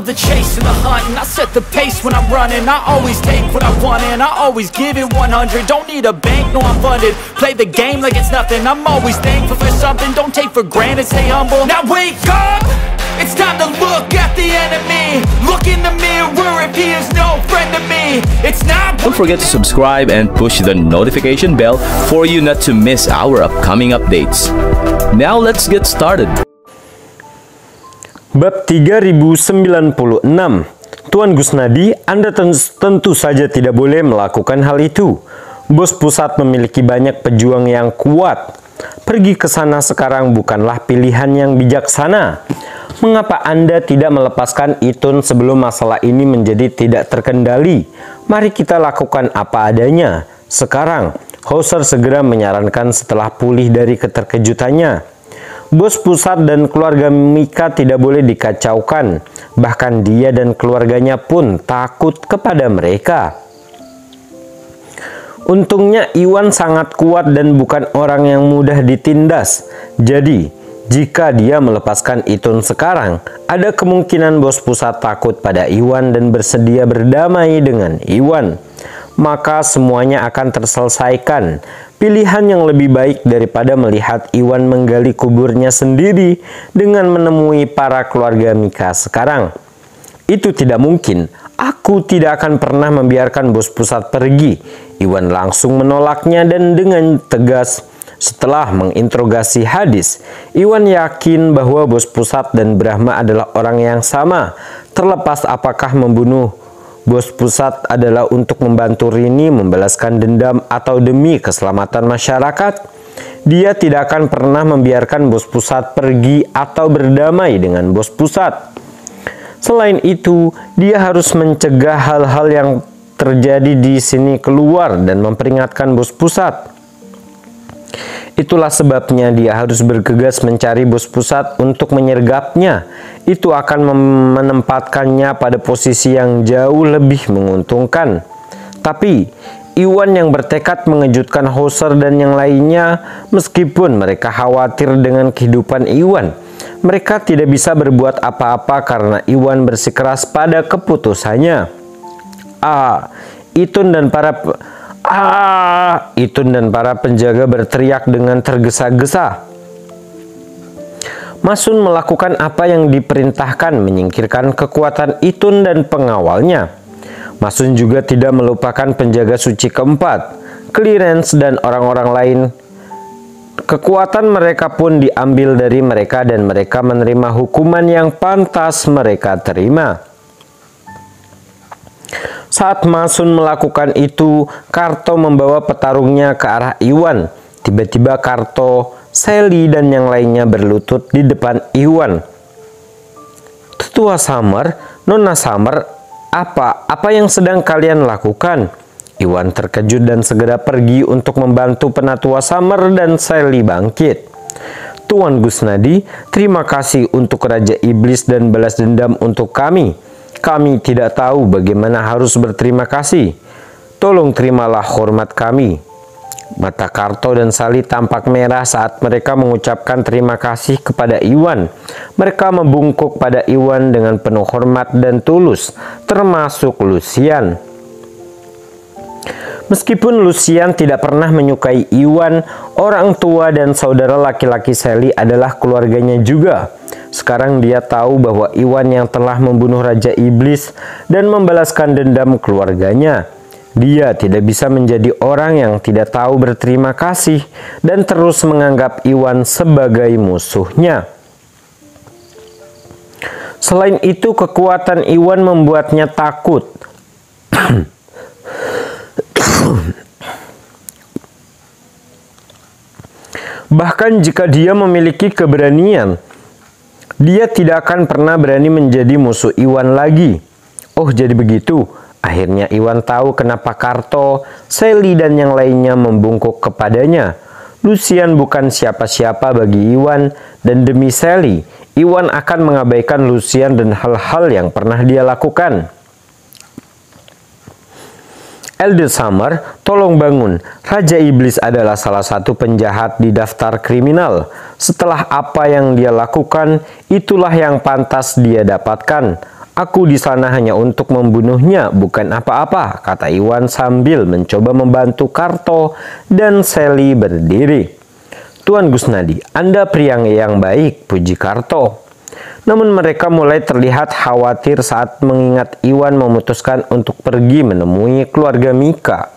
love the chase and the hunt, and I set the pace when I'm running. I always take what I want and I always give it 100. Don't need a bank, no I'm funded. Play the game like it's nothing. I'm always thankful for something. Don't take for granted, stay humble. Now wake up, it's time to look at the enemy. Look in the mirror if he is no friend to me. It's not. Don't forget to subscribe and push the notification bell for you not to miss our upcoming updates. Now let's get started. Bab 3096. Tuan Gusnadi, Anda tentu saja tidak boleh melakukan hal itu. Bos pusat memiliki banyak pejuang yang kuat. Pergi ke sana sekarang bukanlah pilihan yang bijaksana. Mengapa Anda tidak melepaskan Itun sebelum masalah ini menjadi tidak terkendali? Mari kita lakukan apa adanya. Sekarang, Hauser segera menyarankan setelah pulih dari keterkejutannya. Bos pusat dan keluarga Mika tidak boleh dikacaukan. Bahkan dia dan keluarganya pun takut kepada mereka. Untungnya Iwan sangat kuat dan bukan orang yang mudah ditindas. Jadi, jika dia melepaskan Itun sekarang, ada kemungkinan bos pusat takut pada Iwan dan bersedia berdamai dengan Iwan. Maka semuanya akan terselesaikan. Pilihan yang lebih baik daripada melihat Iwan menggali kuburnya sendiri dengan menemui para keluarga Mika sekarang. Itu tidak mungkin. Aku tidak akan pernah membiarkan bos pusat pergi. Iwan langsung menolaknya dan dengan tegas. Setelah menginterogasi Hadis, Iwan yakin bahwa bos pusat dan Brahma adalah orang yang sama. Terlepas apakah membunuh bos pusat adalah untuk membantu Rini membalaskan dendam atau demi keselamatan masyarakat, dia tidak akan pernah membiarkan bos pusat pergi atau berdamai dengan bos pusat. Selain itu, dia harus mencegah hal-hal yang terjadi di sini keluar dan memperingatkan bos pusat. Itulah sebabnya dia harus bergegas mencari bos pusat untuk menyergapnya. Itu akan menempatkannya pada posisi yang jauh lebih menguntungkan. Tapi Iwan yang bertekad mengejutkan Hauser dan yang lainnya, meskipun mereka khawatir dengan kehidupan Iwan, mereka tidak bisa berbuat apa-apa karena Iwan bersikeras pada keputusannya. Itun dan para penjaga berteriak dengan tergesa-gesa. Masun melakukan apa yang diperintahkan, menyingkirkan kekuatan Itun dan pengawalnya. Masun juga tidak melupakan penjaga suci keempat, Clearance dan orang-orang lain. Kekuatan mereka pun diambil dari mereka dan mereka menerima hukuman yang pantas mereka terima. Saat Masun melakukan itu, Karto membawa petarungnya ke arah Iwan. Tiba-tiba Karto, Sally, dan yang lainnya berlutut di depan Iwan. Tetua Summer, Nona Summer, apa yang sedang kalian lakukan? Iwan terkejut dan segera pergi untuk membantu Penatua Summer dan Sally bangkit. Tuan Gusnadi, terima kasih untuk Raja Iblis dan balas dendam untuk kami. Kami tidak tahu bagaimana harus berterima kasih. Tolong terimalah hormat kami. Mata Karto dan Sally tampak merah saat mereka mengucapkan terima kasih kepada Iwan. Mereka membungkuk pada Iwan dengan penuh hormat dan tulus, termasuk Lucian. Meskipun Lucian tidak pernah menyukai Iwan, orang tua dan saudara laki-laki Sally adalah keluarganya juga. Sekarang dia tahu bahwa Iwan yang telah membunuh Raja Iblis dan membalaskan dendam keluarganya. Dia tidak bisa menjadi orang yang tidak tahu berterima kasih dan terus menganggap Iwan sebagai musuhnya. Selain itu, kekuatan Iwan membuatnya takut. Bahkan jika dia memiliki keberanian, dia tidak akan pernah berani menjadi musuh Iwan lagi. Oh, jadi begitu. Akhirnya Iwan tahu kenapa Karto, Sally, dan yang lainnya membungkuk kepadanya. Lucian bukan siapa-siapa bagi Iwan, dan demi Sally, Iwan akan mengabaikan Lucian dan hal-hal yang pernah dia lakukan. Elder Summer, tolong bangun. Raja Iblis adalah salah satu penjahat di daftar kriminal. Setelah apa yang dia lakukan, itulah yang pantas dia dapatkan. Aku di sana hanya untuk membunuhnya, bukan apa-apa, kata Iwan sambil mencoba membantu Karto dan Sally berdiri. Tuan Gusnadi, Anda pria yang baik, puji Karto. Namun mereka mulai terlihat khawatir saat mengingat Iwan memutuskan untuk pergi menemui keluarga Mika.